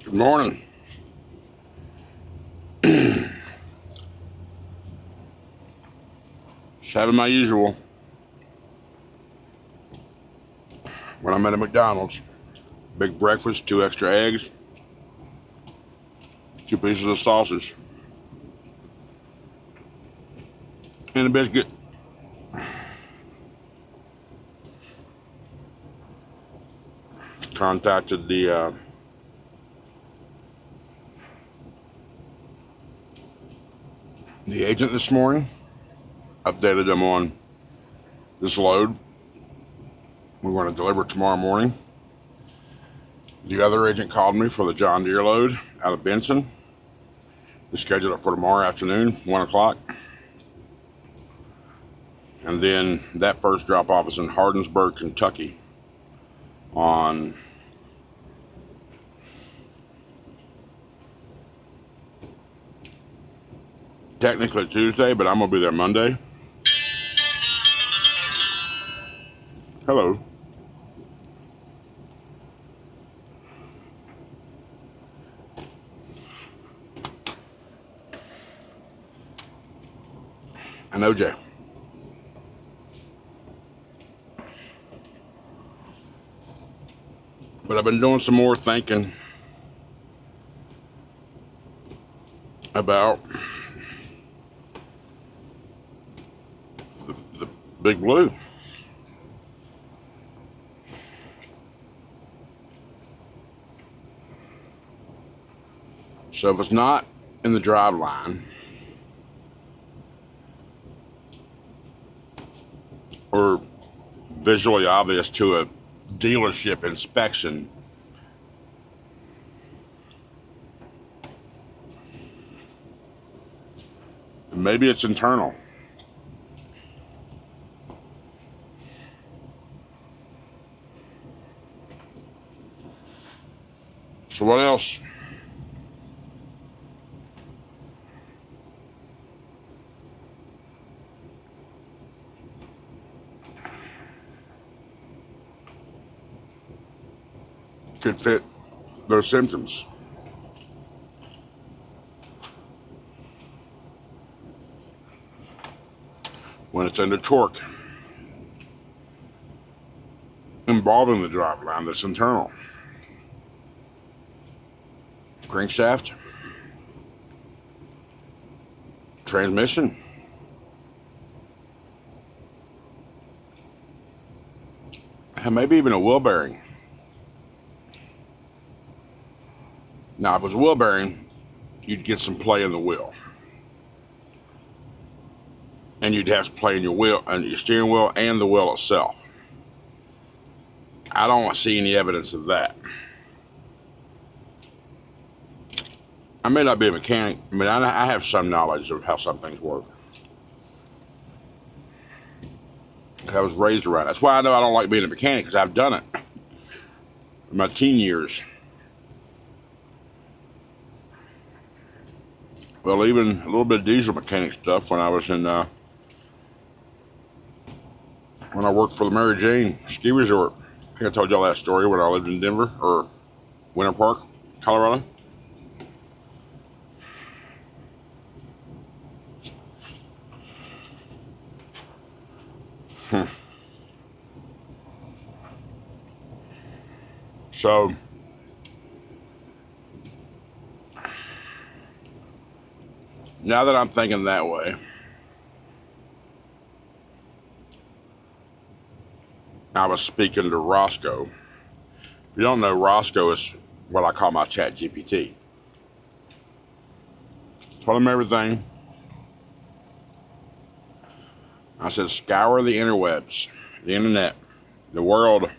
Good morning. Just having my usual when I'm at a McDonald's. Big breakfast, 2 extra eggs, 2 pieces of sausage, and a biscuit. Contacted the agent this morning. Updated them on this load. We're going to deliver tomorrow morning. The other agent called me for the John Deere load out of Benson. We scheduled it for tomorrow afternoon, 1 o'clock. And then that first drop-off is in Hardinsburg, Kentucky on technically Tuesday, but I'm going to be there Monday. Hello. And OJ. But I've been doing some more thinking about the Big Blue. So if it's not in the drive line or visually obvious to a dealership inspection, maybe it's internal. So what else? Could fit those symptoms? When it's under torque involving the drive line that's internal. Crankshaft, transmission, and maybe even a wheel bearing. Now, if it was a wheel bearing, you'd get some play in the wheel. And you'd have to play in your wheel and your steering wheel and the wheel itself. I don't see any evidence of that. I may not be a mechanic. I mean, I have some knowledge of how some things work. I was raised around it. That's why I know I don't like being a mechanic, because I've done it in my teen years. Well, even a little bit of diesel mechanic stuff when I was in, when I worked for the Mary Jane ski resort. I think I told y'all that story when I lived in Denver, or Winter Park, Colorado. So, now that I'm thinking that way, I was speaking to Roscoe. If you don't know, Roscoe is what I call my chat GPT. Told him everything. I said, scour the interwebs, the internet, the world,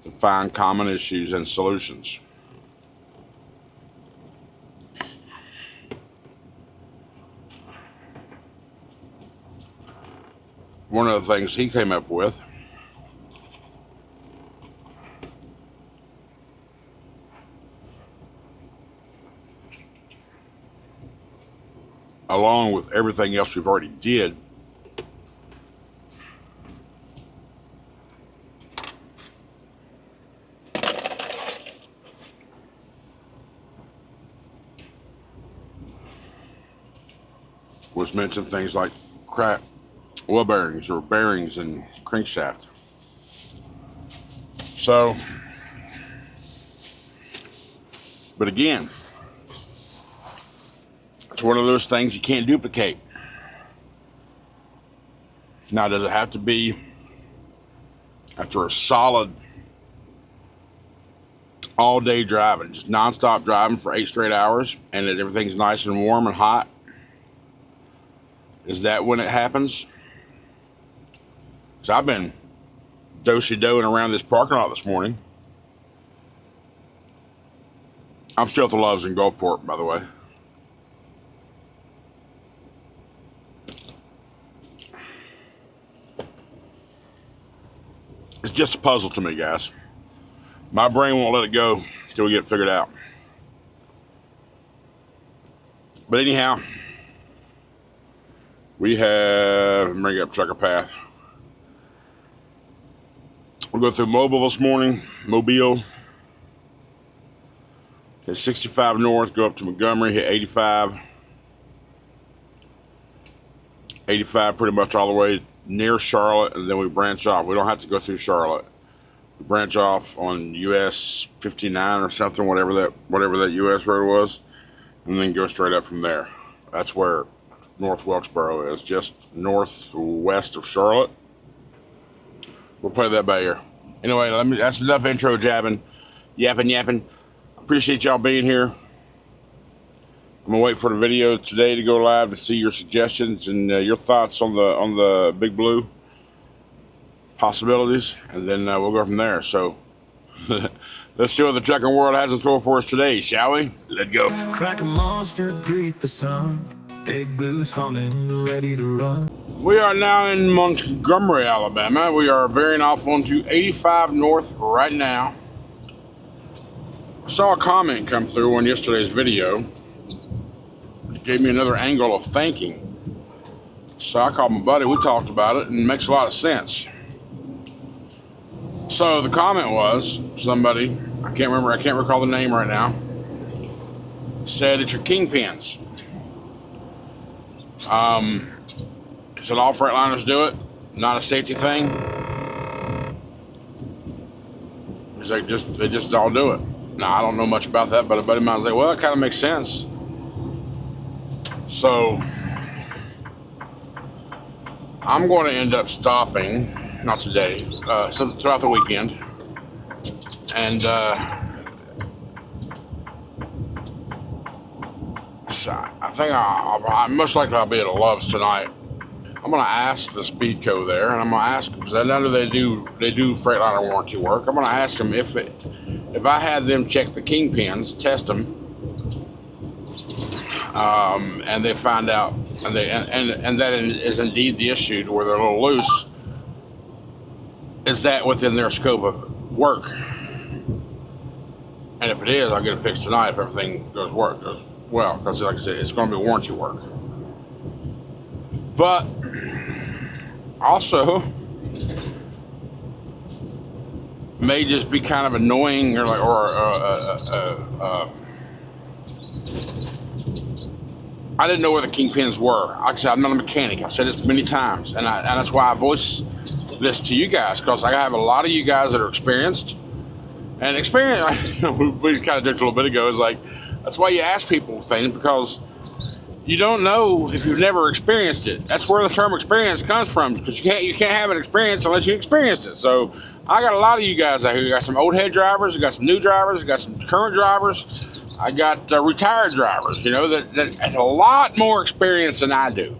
to find common issues and solutions. One of the things he came up with along with everything else we've already did, was mentioned things like cracked oil bearings or bearings and crankshaft. So, but again, it's one of those things you can't duplicate. Now, does it have to be after a solid all-day driving, just non-stop driving for 8 straight hours, and that everything's nice and warm and hot? Is that when it happens? So I've been do-si-doing around this parking lot this morning. I'm still at the Loves in Gulfport, by the way. It's just a puzzle to me, guys. My brain won't let it go until we get it figured out. But anyhow, we have, bring up Trucker Path. We'll go through Mobile this morning, Mobile. Hit 65 north, go up to Montgomery, hit 85. 85 pretty much all the way near Charlotte, and then we branch off. We don't have to go through Charlotte. We branch off on US 59 or something, whatever that US road was, and then go straight up from there. That's where North Wilkesboro is, just northwest of Charlotte. We'll play that by ear. Anyway, that's enough intro jabbing, yapping. Appreciate y'all being here. I'm gonna wait for the video today to go live to see your suggestions and your thoughts on the Big Blue possibilities, and then we'll go from there. So let's see what the trucking world has in store for us today, shall we? Let's go. Crack a monster, greet the sun. Big Blue's humming, ready to run. We are now in Montgomery, Alabama. We are veering off onto 85 north right now. I saw a comment come through on yesterday's video. It gave me another angle of thinking. So I called my buddy, we talked about it, and it makes a lot of sense. So the comment was, somebody, I can't recall the name right now, said it's your kingpins. Said all Freightliners do it, not a safety thing. He's like, they just all do it. Now, I don't know much about that, but a buddy of mine was like, well, it kind of makes sense. So, I'm going to end up stopping, not today, throughout the weekend. And, so I think I most likely I'll be at a Love's tonight. I'm going to ask the Speedco there, and I'm going to ask them, because I know they do Freightliner warranty work. I'm going to ask them if I had them check the kingpins, test them, and they find out, and that is indeed the issue to where they're a little loose, is that within their scope of work? And if it is, I'll get it fixed tonight if everything goes well, because like I said, it's going to be warranty work. But also may just be kind of annoying, or I didn't know where the kingpins were. Like I said, I'm not a mechanic. I've said this many times, and that's why I voice this to you guys, because I have a lot of you guys that are experienced. And experience, we kind of joked a little bit ago, is like, that's why you ask people things, because you don't know if you've never experienced it. That's where the term experience comes from, because you can't have an experience unless you experienced it. So I got a lot of you guys out here. You got some old head drivers, you got some new drivers, you got some current drivers, I got retired drivers, that has a lot more experience than I do.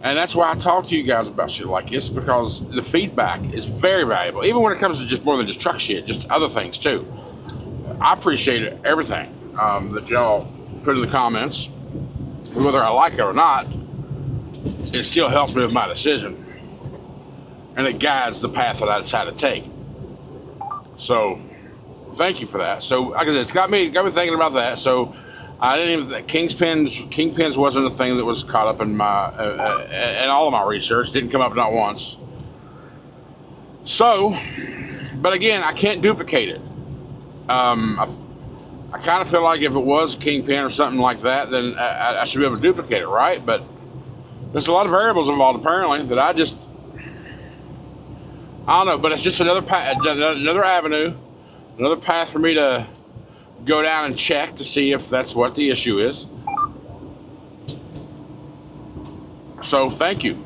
And that's why I talk to you guys about shit like this, because the feedback is very valuable, even when it comes to just more than just truck shit, just other things too. I appreciate everything that y'all put in the comments. Whether I like it or not, it still helps me with my decision, and it guides the path that I decide to take. So, thank you for that. So, like I said, it's got me thinking about that. So, I didn't even kingpins wasn't a thing that was caught up in my in all of my research. Didn't come up not once. So, but again, I can't duplicate it. I kind of feel like if it was a kingpin or something like that, then I should be able to duplicate it, right? But there's a lot of variables involved apparently that I don't know. But it's just another avenue, another path for me to go down and check to see if that's what the issue is. So thank you,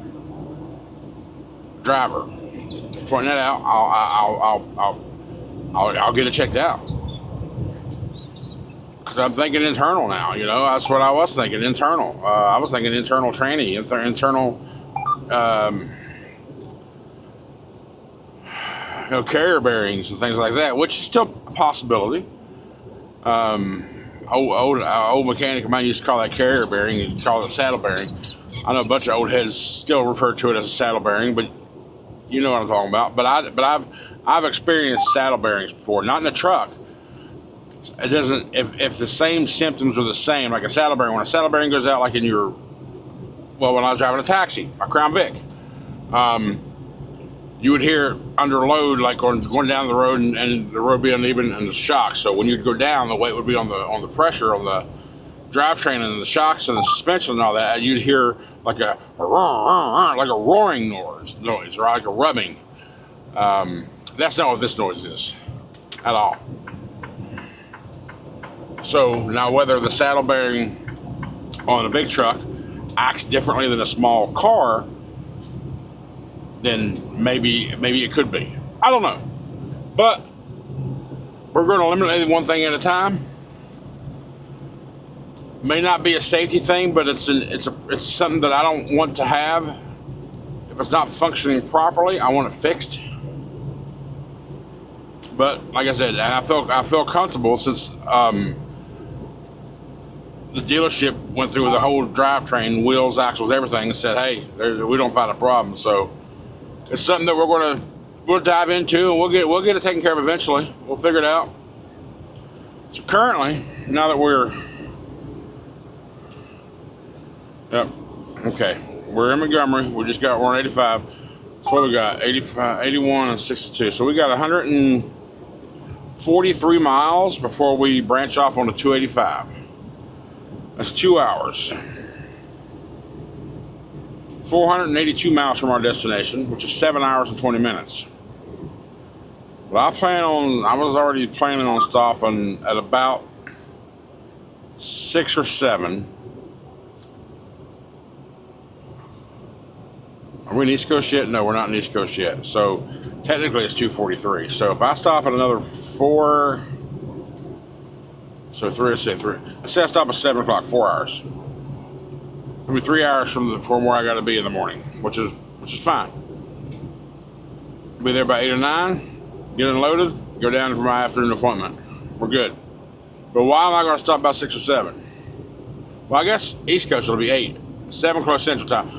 driver, for pointing that out. I'll get it checked out. Because I'm thinking internal now, you know, that's what I was thinking, internal. I was thinking internal tranny, internal, carrier bearings and things like that, which is still a possibility. Old mechanic of mine used to call that carrier bearing, and call it saddle bearing. I know a bunch of old heads still refer to it as a saddle bearing, but you know what I'm talking about. But I've experienced saddle bearings before, not in a truck. It doesn't, if the same symptoms are the same, like a saddle bearing, when a saddle bearing goes out, like when I was driving a taxi, my Crown Vic, you would hear under load, like going down the road, and the road be uneven and the shocks. So when you'd go down, the weight would be on the pressure on the drivetrain and the shocks and the suspension and all that. You'd hear like a roaring noise, or like a rubbing. That's not what this noise is at all. So now, whether the saddle bearing on a big truck acts differently than a small car, then maybe it could be. I don't know. But we're going to eliminate one thing at a time. May not be a safety thing, but it's something that I don't want to have. If it's not functioning properly, I want it fixed. But like I said, I feel comfortable since the dealership went through the whole drivetrain, wheels, axles, everything, and said, "Hey, we don't find a problem." So it's something that we'll dive into, and we'll get it taken care of eventually. We'll figure it out. So currently, now that we're in Montgomery. We're on 85. So what we got? 85, 81, and 62. So we got 143 miles before we branch off on the 285. That's 2 hours. 482 miles from our destination, which is 7 hours and 20 minutes. But I was already planning on stopping at about 6 or 7. Are we in East Coast yet? No, we're not in East Coast yet. So technically it's 2:43. So if I stop at another 4, so 3, let's say I stop at 7 o'clock, 4 hours. It'll be 3 hours from where I got to be in the morning, which is fine. I'll be there by 8 or 9, get unloaded, go down for my afternoon appointment. We're good. But why am I going to stop by 6 or 7? Well, I guess East Coast will be 8, 7 o'clock Central Time.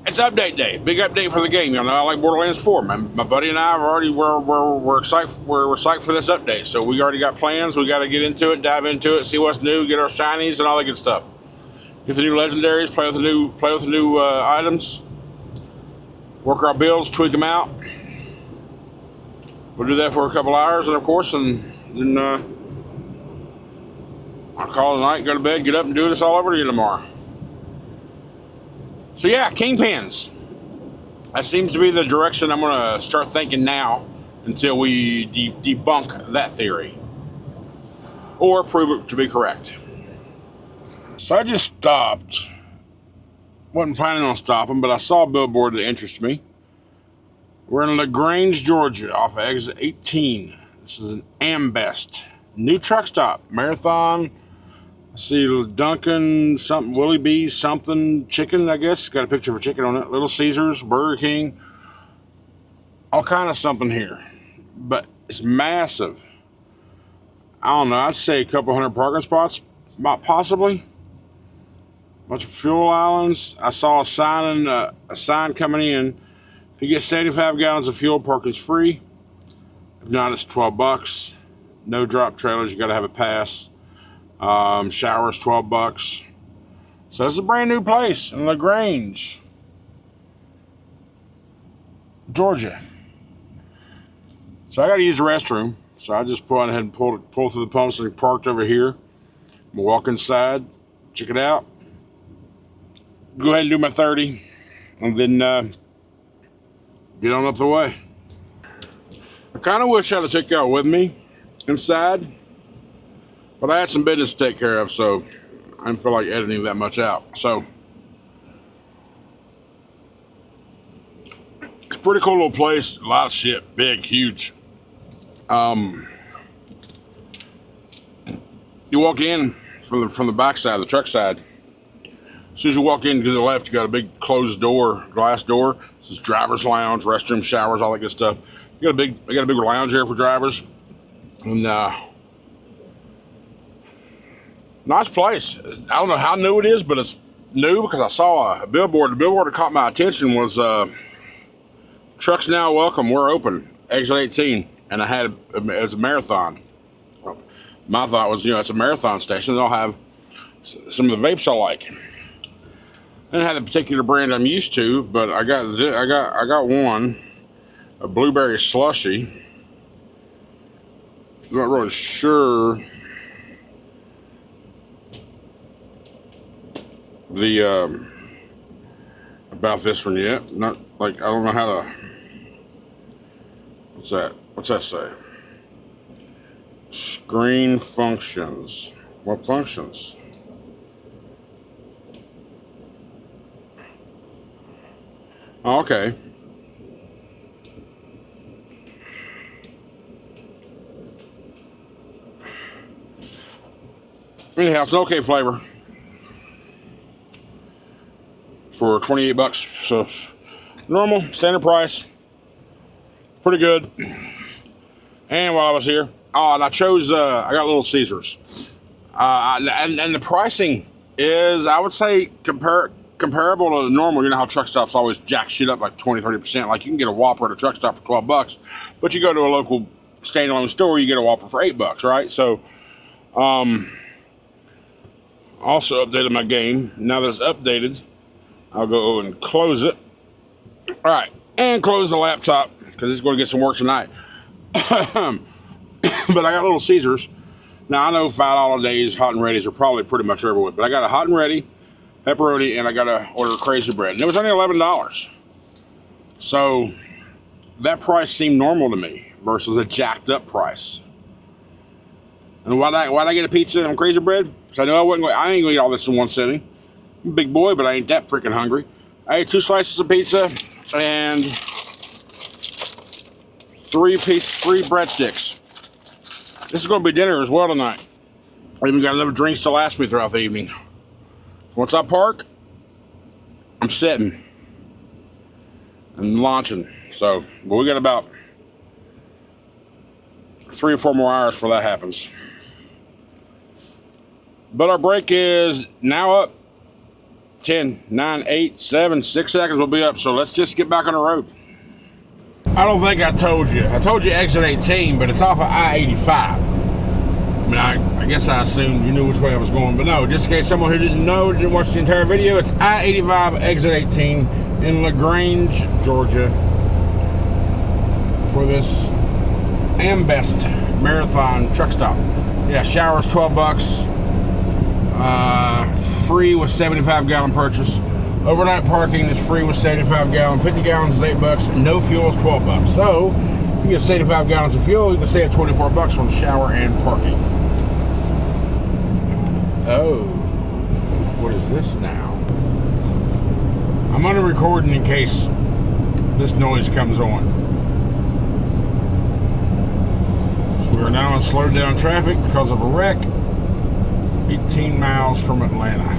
It's update day. Big update for the game. You know, I like Borderlands 4. My buddy and I we're excited. We're psyched for this update. So we already got plans. We got to get into it, dive into it, see what's new, get our shinies and all that good stuff. Get the new legendaries, play with the new items, work our builds, tweak them out. We'll do that for a couple hours, and of course, and then I'll call it a night, go to bed, get up, and do this all over again tomorrow. So yeah, kingpins. That seems to be the direction I'm going to start thinking now until we debunk that theory or prove it to be correct. So I just stopped. Wasn't planning on stopping, but I saw a billboard that interested me. We're in LaGrange, Georgia, off of exit 18. This is an Ambest new truck stop, Marathon. I see Dunkin', something, Willie B's, something, chicken, I guess. Got a picture of a chicken on it. Little Caesars, Burger King. All kind of something here. But it's massive. I don't know, I'd say a couple hundred parking spots, possibly. Bunch of fuel islands. I saw a sign coming in. If you get 75 gallons of fuel, parking's free. If not, it's $12. No drop trailers, you gotta have a pass. Showers, $12. So it's a brand new place in LaGrange, Georgia. So I got to use the restroom. So I just went ahead and pulled through the pumps and parked over here. I'm gonna walk inside, check it out, go ahead and do my 30, and then get on up the way. I kind of wish I had took y'all with me inside, but I had some business to take care of, so I didn't feel like editing that much out. So it's a pretty cool little place. A lot of shit, big, huge. You walk in from the back side, the truck side. As soon as you walk in to the left, you got a big closed door, glass door. This is driver's lounge, restroom, showers, all that good stuff. I got a big lounge area for drivers, and nice place. I don't know how new it is, but it's new because I saw a billboard. The billboard that caught my attention was "Trucks Now Welcome, We're Open, Exit 18," and I had it's a marathon. My thought was, it's a marathon station. They'll have some of the vapes I like. I didn't have the particular brand I'm used to, but I got one, a blueberry slushy. I'm not really sure about this one yet. Not like, I don't know how to. What's that? What's that say? Screen functions. What functions? Oh, okay. Anyhow, it's an okay flavor for $28. So normal, standard price. Pretty good. And while I was here, and I chose, I got Little Caesars. And the pricing is, I would say, comparable to normal. You know how truck stops always jack shit up like 20-30%. Like you can get a Whopper at a truck stop for $12, but you go to a local standalone store, you get a Whopper for $8, right? So, also updated my game. Now that it's updated, I'll go and close it. All right, and close the laptop because it's going to get some work tonight. But I got Little Caesars. Now I know $5 days hot and ready's are probably pretty much over with, but I got a hot and ready pepperoni, and I got to order crazy bread. And it was only $11. So that price seemed normal to me versus a jacked up price. And why'd I get a pizza and crazy bread? Because I know I ain't gonna eat all this in one sitting. I'm a big boy, but I ain't that freaking hungry. I ate 2 slices of pizza and 3 breadsticks. This is gonna be dinner as well tonight. I even got enough drinks to last me throughout the evening. Once I park, I'm sitting and launching. So, but we got about 3 or 4 more hours before that happens. But our break is now up. 10, 9, 8, 7, 6 seconds will be up. So let's just get back on the road. I don't think I told you. I told you exit 18, but it's off of I-85. I mean, I guess I assumed you knew which way I was going, but no, just in case someone who didn't know, didn't watch the entire video, it's I-85, exit 18 in LaGrange, Georgia for this Ambest Marathon truck stop. Yeah, showers $12, free with 75-gallon purchase. Overnight parking is free with 75-gallon. 50 gallons is $8. No fuel is $12. So if you get 75 gallons of fuel, you can save $24 on shower and parking. Oh, what is this now? I'm under recording in case this noise comes on. So we are now in slowed down traffic because of a wreck. 18 miles from Atlanta.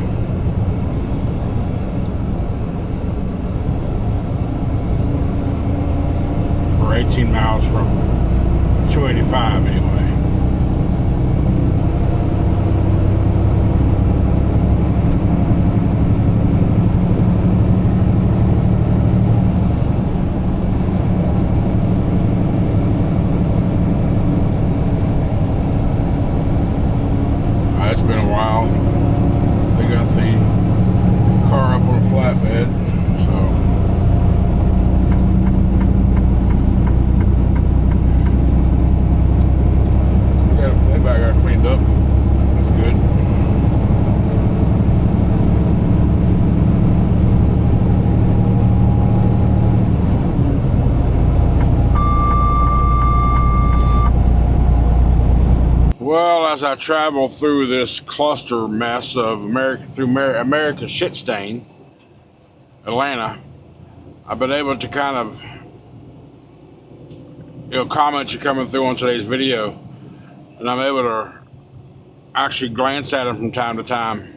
Or 18 miles from 285 anyway. It's been a while. They got the car up on a flatbed, so as I travel through this cluster mess of America's shit stain, Atlanta, I've been able to kind of, comments are coming through on today's video, and I'm able to actually glance at them from time to time.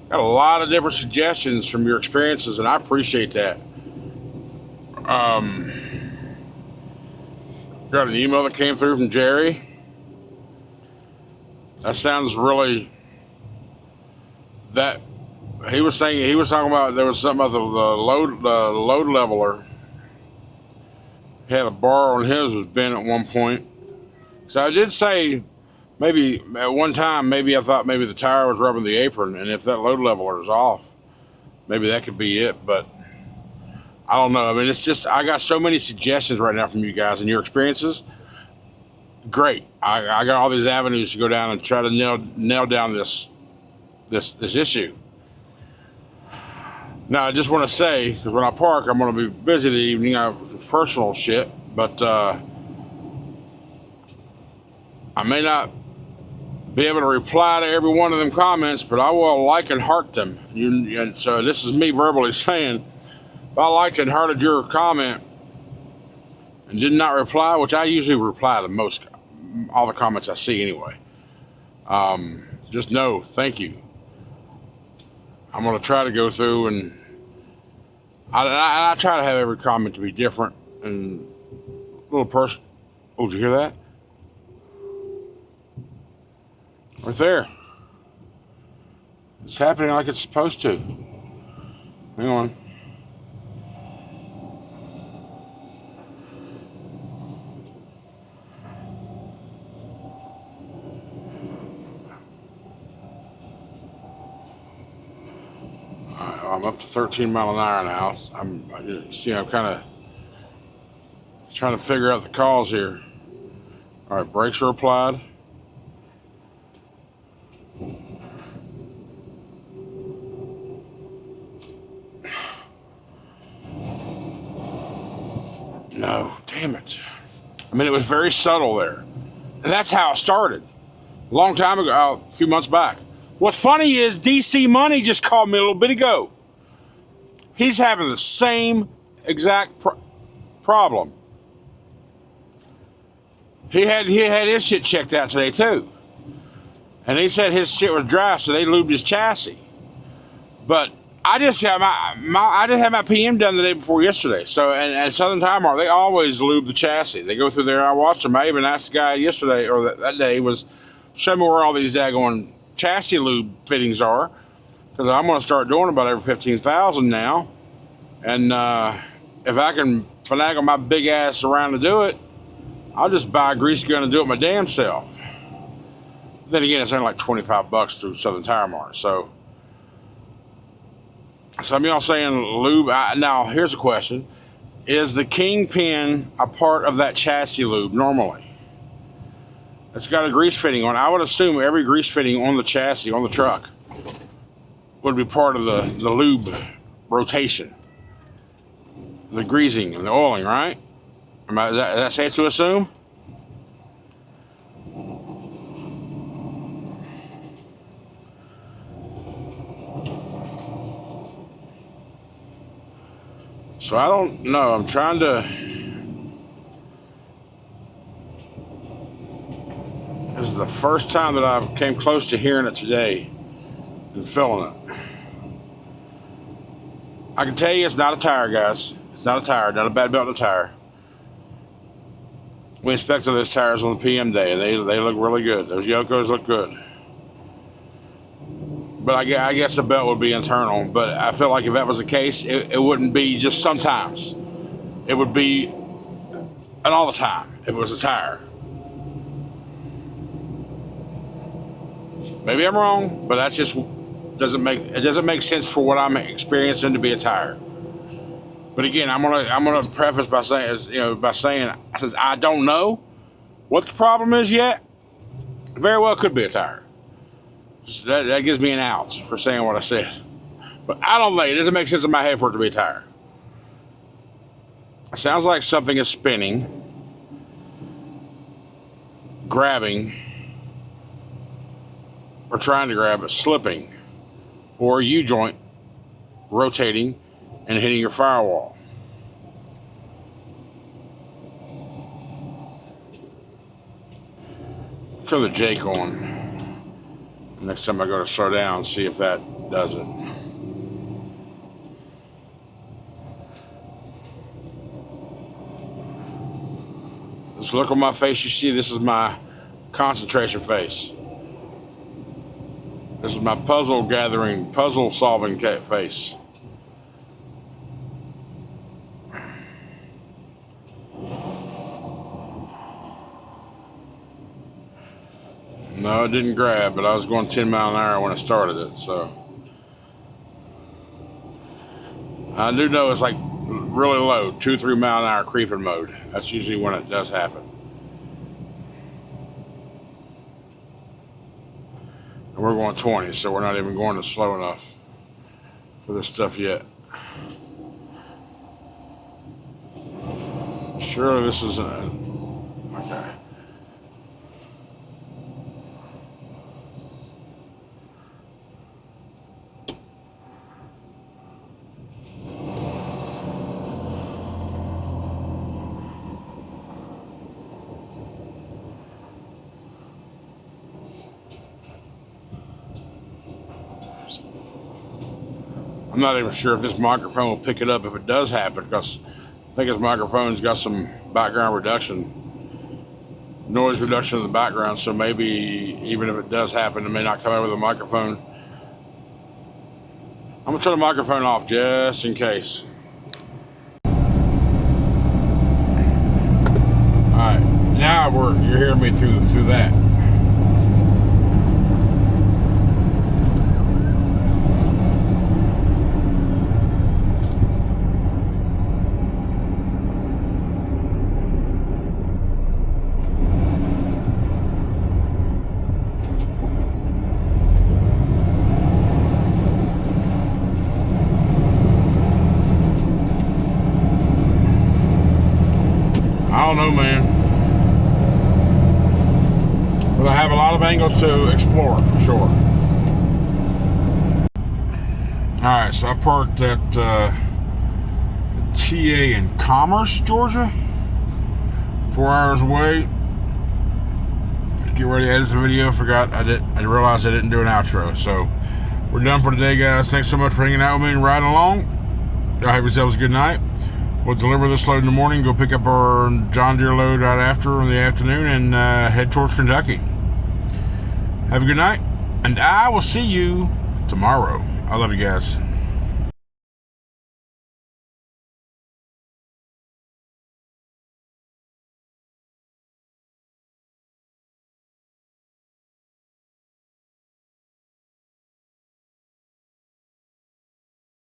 Got a lot of different suggestions from your experiences, and I appreciate that. Got an email that came through from Jerry. That sounds really, that he was talking about there was something about the load leveler. He had a bar on his was bent at one point. So I did say maybe at one time, maybe I thought maybe the tire was rubbing the apron, and if that load leveler is off, maybe that could be it, but I don't know. I mean, it's just, I got so many suggestions right now from you guys and your experiences. Great. I got all these avenues to go down and try to nail down this issue. Now, I just want to say, because when I park, I'm going to be busy the evening. I have personal shit, but I may not be able to reply to every one of them comments, but I will like and heart them. And so this is me verbally saying, if I liked and hearted your comment and did not reply, which I usually reply to all the comments I see anyway, just know, thank you. I'm going to try to go through and I try to have every comment to be different and a little personal. Oh, did you hear that? Right there. It's happening like it's supposed to. Hang on. I'm up to 13 mile an hour now. I'm kind of trying to figure out the cause here. All right, brakes are applied. No, damn it. I mean, it was very subtle there. And that's how it started. A long time ago, a few months back. What's funny is DC Money just called me a little bit ago. He's having the same exact problem. He had his shit checked out today too. And he said his shit was dry, so they lubed his chassis. But I just had my PM done the day before yesterday. So and Southern Tire Mart, they always lube the chassis. They go through there. I watched them. I even asked the guy yesterday or that day was show me where all these daggone chassis lube fittings are, because I'm going to start doing about every 15,000 now. And if I can finagle my big ass around to do it, I'll just buy a grease gun and do it my damn self. Then again, it's only like $25 through Southern Tire Mart. So some of y'all saying lube. Now, here's a question. Is the Kingpin a part of that chassis lube normally? It's got a grease fitting on it. I would assume every grease fitting on the chassis, on the truck, would be part of the lube rotation. The greasing and the oiling, right? Is that safe to assume? So I don't know. I'm trying to... This is the first time that I've came close to hearing it today and feeling it. I can tell you it's not a tire, guys. It's not a tire, not a bad belt in a tire. We inspected those tires on the PM day, and they look really good. Those Yokos look good. But I guess the belt would be internal. But I feel like if that was the case, it wouldn't be just sometimes. It would be an all the time if it was a tire. Maybe I'm wrong, but that's just doesn't make sense for what I'm experiencing to be a tire. But again, I'm gonna preface by saying since I don't know what the problem is yet, it very well could be a tire. So that gives me an out for saying what I said. But I don't think it doesn't make sense in my head for it to be a tire. It sounds like something is spinning, grabbing, or trying to grab it slipping, or a U-joint rotating and hitting your firewall. Turn the Jake on. Next time I go to slow down, see if that does it. This look on my face you see, this is my concentration face. This is my puzzle gathering, puzzle solving face. No, it didn't grab, but I was going 10 miles an hour when I started it, so. I do know it's like really low, 2-3 mile an hour creeping mode. That's usually when it does happen. And we're going 20, so we're not even going to slow enough for this stuff yet. Surely this is okay. I'm not even sure if this microphone will pick it up if it does happen, because I think this microphone's got some background reduction, noise reduction in the background, so maybe even if it does happen, it may not come over the microphone. I'm gonna turn the microphone off just in case. Alright, now you're hearing me through that. I don't know, man. But I have a lot of angles to explore, for sure. Alright, so I parked at TA in Commerce, Georgia. 4 hours away. Get ready to edit the video. I realized I didn't do an outro. So, we're done for today, guys. Thanks so much for hanging out with me and riding along. I hope yourselves a good night. We'll deliver this load in the morning, go pick up our John Deere load right after in the afternoon, and head towards Kentucky. Have a good night, and I will see you tomorrow. I love you guys.